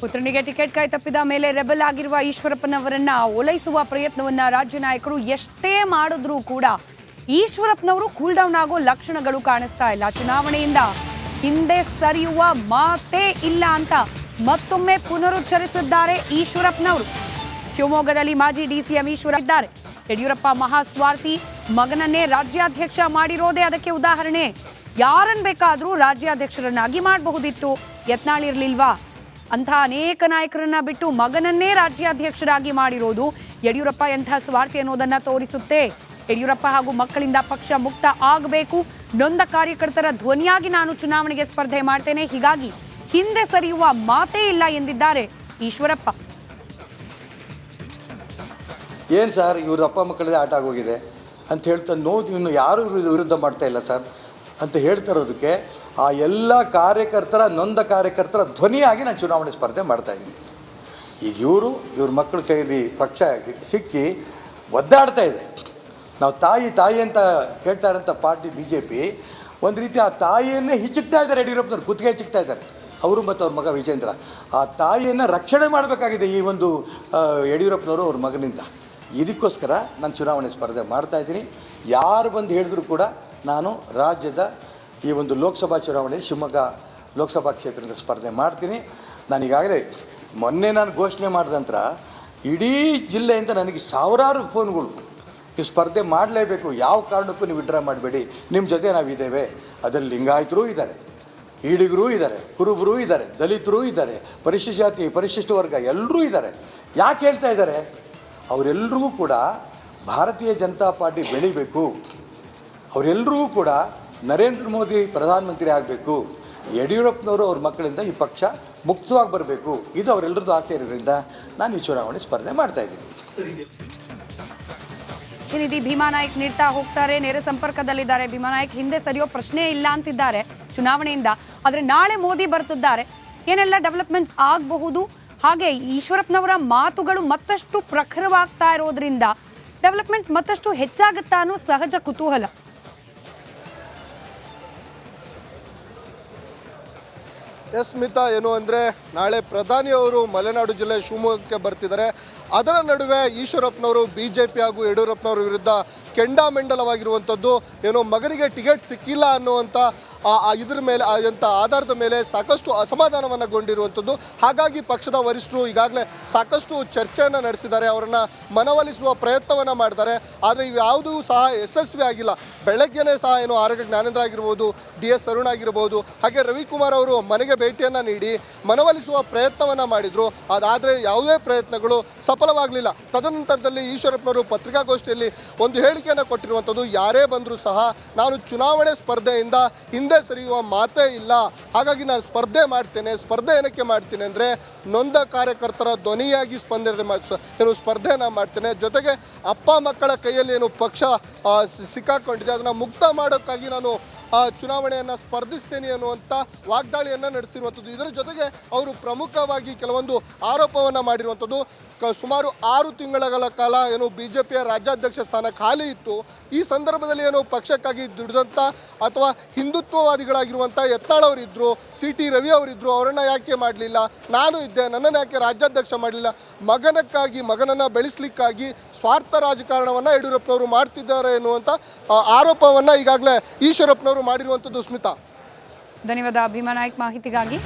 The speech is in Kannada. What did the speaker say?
ಪುತ್ರನಿಗೆ ಟಿಕೆಟ್ ಕೈ ತಪ್ಪಿದ ಮೇಲೆ ರೆಬೆಲ್ ಆಗಿರುವ ಈಶ್ವರಪ್ಪನವರನ್ನ ಓಲೈಸುವ ಪ್ರಯತ್ನವನ್ನ ರಾಜ್ಯ ನಾಯಕರು ಎಷ್ಟೇ ಮಾಡಿದ್ರೂ ಕೂಡ ಈಶ್ವರಪ್ಪನವರು ಕೂಲ್ ಡೌನ್ ಆಗೋ ಲಕ್ಷಣಗಳು ಕಾಣಿಸ್ತಾ ಇಲ್ಲ. ಚುನಾವಣೆಯಿಂದ ಹಿಂದೆ ಸರಿಯುವ ಮಾತೇ ಇಲ್ಲ ಅಂತ ಮತ್ತೊಮ್ಮೆ ಪುನರುಚ್ಚರಿಸಿದ್ದಾರೆ ಈಶ್ವರಪ್ಪನವರು. ಶಿವಮೊಗ್ಗದಲ್ಲಿ ಮಾಜಿ ಡಿಸಿಎಂ ಈಶ್ವರ ಇದ್ದಾರೆ. ಯಡಿಯೂರಪ್ಪ ಮಹಾಸ್ವಾರ್ಥಿ, ಮಗನನ್ನೇ ರಾಜ್ಯಾಧ್ಯಕ್ಷ ಮಾಡಿರೋದೇ ಅದಕ್ಕೆ ಉದಾಹರಣೆ. ಯಾರನ್ನು ಬೇಕಾದರೂ ರಾಜ್ಯಾಧ್ಯಕ್ಷರನ್ನಾಗಿ ಮಾಡಬಹುದಿತ್ತು, ಯತ್ನಾಳ್ ಇರಲಿಲ್ವಾ? ಅಂಥ ಅನೇಕ ನಾಯಕರನ್ನ ಬಿಟ್ಟು ಮಗನನ್ನೇ ರಾಜ್ಯಾಧ್ಯಕ್ಷರಾಗಿ ಮಾಡಿರೋದು ಯಡಿಯೂರಪ್ಪ ಎಂಥ ಸ್ವಾರ್ಥಿ ಅನ್ನೋದನ್ನ ತೋರಿಸುತ್ತೆ. ಯಡಿಯೂರಪ್ಪ ಹಾಗೂ ಮಕ್ಕಳಿಂದ ಪಕ್ಷ ಮುಕ್ತ ಆಗಬೇಕು. ನೊಂದ ಕಾರ್ಯಕರ್ತರ ಧ್ವನಿಯಾಗಿ ನಾನು ಚುನಾವಣೆಗೆ ಸ್ಪರ್ಧೆ ಮಾಡ್ತೇನೆ, ಹೀಗಾಗಿ ಹಿಂದೆ ಸರಿಯುವ ಮಾತೇ ಇಲ್ಲ ಎಂದಿದ್ದಾರೆ ಈಶ್ವರಪ್ಪ. ಏನು ಸರ್, ಇವ್ರ ಅಪ್ಪ ಮಕ್ಕಳದೇ ಆಟ ಆಗೋಗಿದೆ ಅಂತ ಹೇಳ್ತಾ ನೋವು ಇನ್ನು ಯಾರು ವಿರುದ್ಧ ಮಾಡ್ತಾ ಇಲ್ಲ ಸರ್ ಅಂತ ಹೇಳ್ತಾ ಇರೋದಕ್ಕೆ ಆ ಎಲ್ಲ ಕಾರ್ಯಕರ್ತರ ನೊಂದ ಕಾರ್ಯಕರ್ತರ ಧ್ವನಿಯಾಗಿ ನಾನು ಚುನಾವಣೆ ಸ್ಪರ್ಧೆ ಮಾಡ್ತಾಯಿದ್ದೀನಿ. ಈಗ ಇವ್ರ ಮಕ್ಕಳ ಕೈಯಲ್ಲಿ ಪಕ್ಷ ಸಿಕ್ಕಿ ಒದ್ದಾಡ್ತಾ ಇದೆ. ನಾವು ತಾಯಿ ಅಂತ ಹೇಳ್ತಾ ಇರೋಂಥ ಪಾರ್ಟಿ BJP ಒಂದು ರೀತಿ ಆ ತಾಯಿಯನ್ನೇ ಹಿಚ್ಚುಕ್ತಾ ಇದ್ದಾರೆ. ಯಡಿಯೂರಪ್ಪನವ್ರು ಕುತ್ತಿಗೆ ಹಿಚ್ಚುಕ್ತಾ ಇದ್ದಾರೆ, ಅವರು ಮತ್ತು ಅವ್ರ ಮಗ ವಿಜೇಂದ್ರ. ಆ ತಾಯಿಯನ್ನು ರಕ್ಷಣೆ ಮಾಡಬೇಕಾಗಿದೆ ಈ ಒಂದು ಯಡಿಯೂರಪ್ಪನವರು ಅವ್ರ ಮಗನಿಂದ. ಇದಕ್ಕೋಸ್ಕರ ನಾನು ಚುನಾವಣೆ ಸ್ಪರ್ಧೆ ಮಾಡ್ತಾಯಿದ್ದೀನಿ. ಯಾರು ಬಂದು ಹೇಳಿದ್ರು ಕೂಡ ನಾನು ರಾಜ್ಯದ ಈ ಒಂದು ಲೋಕಸಭಾ ಚುನಾವಣೆಯಲ್ಲಿ ಶಿವಮೊಗ್ಗ ಲೋಕಸಭಾ ಕ್ಷೇತ್ರದ ಸ್ಪರ್ಧೆ ಮಾಡ್ತೀನಿ. ನಾನು ಈಗಾಗಲೇ ಮೊನ್ನೆ ನಾನು ಘೋಷಣೆ ಮಾಡಿದ ನಂತರ ಇಡೀ ಜಿಲ್ಲೆಯಿಂದ ನನಗೆ ಸಾವಿರಾರು ಫೋನ್ಗಳು, ನೀವು ಸ್ಪರ್ಧೆ ಮಾಡಲೇಬೇಕು, ಯಾವ ಕಾರಣಕ್ಕೂ ನೀವು ವಿಡ್ರಾ ಮಾಡಬೇಡಿ, ನಿಮ್ಮ ಜೊತೆ ನಾವಿದ್ದೇವೆ. ಅದರಲ್ಲಿ ಲಿಂಗಾಯತರು ಇದ್ದಾರೆ, ಈಡಿಗರು ಇದ್ದಾರೆ, ಕುರುಬರು ಇದ್ದಾರೆ, ದಲಿತರು ಇದ್ದಾರೆ, ಪರಿಶಿಷ್ಟ ಜಾತಿ ಪರಿಶಿಷ್ಟ ವರ್ಗ ಎಲ್ಲರೂ ಇದ್ದಾರೆ. ಯಾಕೆ ಹೇಳ್ತಾ ಇದ್ದಾರೆ? ಅವರೆಲ್ಲರಿಗೂ ಕೂಡ ಭಾರತೀಯ ಜನತಾ ಪಾರ್ಟಿ ಬೆಳಿಬೇಕು, ಅವರೆಲ್ಲರಿಗೂ ಕೂಡ ನರೇಂದ್ರ ಮೋದಿ ಪ್ರಧಾನಮಂತ್ರಿ ಆಗಬೇಕು, ಯಡಿಯೂರಪ್ಪನವರು ಅವ್ರ ಮಕ್ಕಳಿಂದ ಈ ಪಕ್ಷ ಮುಕ್ತವಾಗಿ ಬರಬೇಕು, ಇದು ಅವರೆಲ್ಲರದ್ದು ಆಸೆ ಇರೋದ್ರಿಂದ ನಾನು ಈ ಚುನಾವಣೆ ಸ್ಪರ್ಧೆ ಮಾಡ್ತಾಯಿದ್ದೀನಿ. ಪ್ರತಿನಿಧಿ ಭೀಮಾ ನಾಯ್ಕ್ ನೀಡ್ತಾ ಹೋಗ್ತಾರೆ, ನೇರ ಸಂಪರ್ಕದಲ್ಲಿದ್ದಾರೆ. ಭೀಮಾ ನಾಯ್ಕ್, ಹಿಂದೆ ಸರಿಯೋ ಪ್ರಶ್ನೆ ಇಲ್ಲ ಅಂತಿದ್ದಾರೆ ಚುನಾವಣೆಯಿಂದ, ಆದರೆ ನಾಳೆ ಮೋದಿ ಬರ್ತಿದ್ದಾರೆ, ಏನೆಲ್ಲ ಡೆವಲಪ್ಮೆಂಟ್ಸ್ ಆಗಬಹುದು? ಹಾಗೆ ಈಶ್ವರಪ್ಪನವರ ಮಾತುಗಳು ಮತ್ತಷ್ಟು ಪ್ರಖರವಾಗ್ತಾ ಇರೋದ್ರಿಂದ ಡೆವಲಪ್ಮೆಂಟ್ಸ್ ಮತ್ತಷ್ಟು ಹೆಚ್ಚಾಗುತ್ತಾ ಅನ್ನೋ ಸಹಜ ಕುತೂಹಲ. ಸ್ಮಿತಾ, ಏನು ಅಂದರೆ ನಾಳೆ ಪ್ರಧಾನಿಯವರು ಮಲೆನಾಡು ಜಿಲ್ಲೆ ಶಿವಮೊಗ್ಗಕ್ಕೆ ಬರ್ತಿದ್ದಾರೆ. ಅದರ ನಡುವೆ ಈಶ್ವರಪ್ಪನವರು BJP ಹಾಗೂ ಯಡಿಯೂರಪ್ಪನವರ ವಿರುದ್ಧ ಕೆಂಡಾಮೆಂಡಲವಾಗಿರುವಂಥದ್ದು, ಏನೋ ಮಗನಿಗೆ ಟಿಕೆಟ್ ಸಿಕ್ಕಿಲ್ಲ ಅನ್ನುವಂಥ ಇದ್ರ ಮೇಲೆ ಅಂತ ಆಧಾರದ ಮೇಲೆ ಸಾಕಷ್ಟು ಅಸಮಾಧಾನವನ್ನುಗೊಂಡಿರುವಂಥದ್ದು. ಹಾಗಾಗಿ ಪಕ್ಷದ ವರಿಷ್ಠರು ಈಗಾಗಲೇ ಸಾಕಷ್ಟು ಚರ್ಚೆಯನ್ನು ನಡೆಸಿದ್ದಾರೆ, ಅವರನ್ನು ಮನವೊಲಿಸುವ ಪ್ರಯತ್ನವನ್ನು ಮಾಡ್ತಾರೆ. ಆದರೆ ಇವ್ಯಾವುದೂ ಸಹ ಯಶಸ್ವಿ ಆಗಿಲ್ಲ. ಬೆಳಗ್ಗೆನೇ ಸಹ ಏನು ಆರೋಗ್ಯ ಜ್ಞಾನೇಂದ್ರ ಆಗಿರ್ಬೋದು, DS ಅರುಣ್ ಆಗಿರ್ಬೋದು, ಹಾಗೆ ರವಿಕುಮಾರ್ ಅವರು ಮನೆಗೆ ಭೇಟಿಯನ್ನು ನೀಡಿ ಮನವೊಲಿಸುವ ಪ್ರಯತ್ನವನ್ನು ಮಾಡಿದರು. ಅದಾದರೆ ಯಾವುದೇ ಪ್ರಯತ್ನಗಳು ಸಫಲವಾಗಲಿಲ್ಲ. ತದನಂತರದಲ್ಲಿ ಈಶ್ವರಪ್ಪನವರು ಪತ್ರಿಕಾಗೋಷ್ಠಿಯಲ್ಲಿ ಒಂದು ಹೇಳಿಕೆಯನ್ನು ಕೊಟ್ಟಿರುವಂಥದ್ದು, ಯಾರೇ ಬಂದರೂ ಸಹ ನಾನು ಚುನಾವಣೆ ಸ್ಪರ್ಧೆಯಿಂದ ಹಿಂದೆ ಸರಿಯುವ ಮಾತೇ ಇಲ್ಲ, ಹಾಗಾಗಿ ನಾನು ಸ್ಪರ್ಧೆ ಮಾಡ್ತೇನೆ. ಸ್ಪರ್ಧೆ ಏನಕ್ಕೆ ಮಾಡ್ತೀನಿ ಅಂದರೆ ನೊಂದ ಕಾರ್ಯಕರ್ತರ ಧ್ವನಿಯಾಗಿ ಸ್ಪರ್ಧೆಯನ್ನು ಮಾಡ್ತೇನೆ. ಜೊತೆಗೆ ಅಪ್ಪ ಮಕ್ಕಳ ಕೈಯಲ್ಲಿ ಏನು ಪಕ್ಷ ಸಿಕ್ಕಾಕೊಂಡಿದೆ ಅದನ್ನು ಮುಕ್ತ ಮಾಡೋಕ್ಕಾಗಿ ನಾನು ಚುನಾವಣೆಯನ್ನು ಸ್ಪರ್ಧಿಸ್ತೇನೆ ಅನ್ನುವಂಥ ವಾಗ್ದಾಳಿಯನ್ನು ನಡೆಸಿರುವಂಥದ್ದು. ಇದರ ಜೊತೆಗೆ ಅವರು ಪ್ರಮುಖವಾಗಿ ಕೆಲವೊಂದು ಆರೋಪವನ್ನು ಮಾಡಿರುವಂಥದ್ದು. ಸುಮಾರು 6 ತಿಂಗಳ ಕಾಲ ಏನು BJPಯ ರಾಜ್ಯಾಧ್ಯಕ್ಷ ಸ್ಥಾನ ಖಾಲಿ ಇತ್ತು. ಈ ಸಂದರ್ಭದಲ್ಲಿ ಏನು ಪಕ್ಷಕ್ಕಾಗಿ ದುಡಿದಂಥ ಅಥವಾ ಹಿಂದುತ್ವವಾದಿಗಳಾಗಿರುವಂಥ ಯತ್ನಾಳ್ ಅವರಿದ್ದರು, CT ರವಿ ಅವರಿದ್ದರು, ಅವರನ್ನು ಯಾಕೆ ಮಾಡಲಿಲ್ಲ? ನಾನು ಇದ್ದೆ, ನನ್ನನ್ನು ಯಾಕೆ ರಾಜ್ಯಾಧ್ಯಕ್ಷ ಮಾಡಲಿಲ್ಲ? ಮಗನನ್ನು ಬೆಳೆಸಲಿಕ್ಕಾಗಿ ಸ್ವಾರ್ಥ ರಾಜಕಾರಣವನ್ನು ಯಡಿಯೂರಪ್ಪನವರು ಮಾಡ್ತಿದ್ದಾರೆ ಎನ್ನುವಂಥ ಆರೋಪವನ್ನು ಈಗಾಗಲೇ ಈಶ್ವರಪ್ಪನವರು ಮಾಡಿರುವಂಥದ್ದು. ಸ್ಮಿತಾ, ಧನ್ಯವಾದ ಭೀಮಾ ನಾಯ್ಕ್ ಮಾಹಿತಿಗಾಗಿ.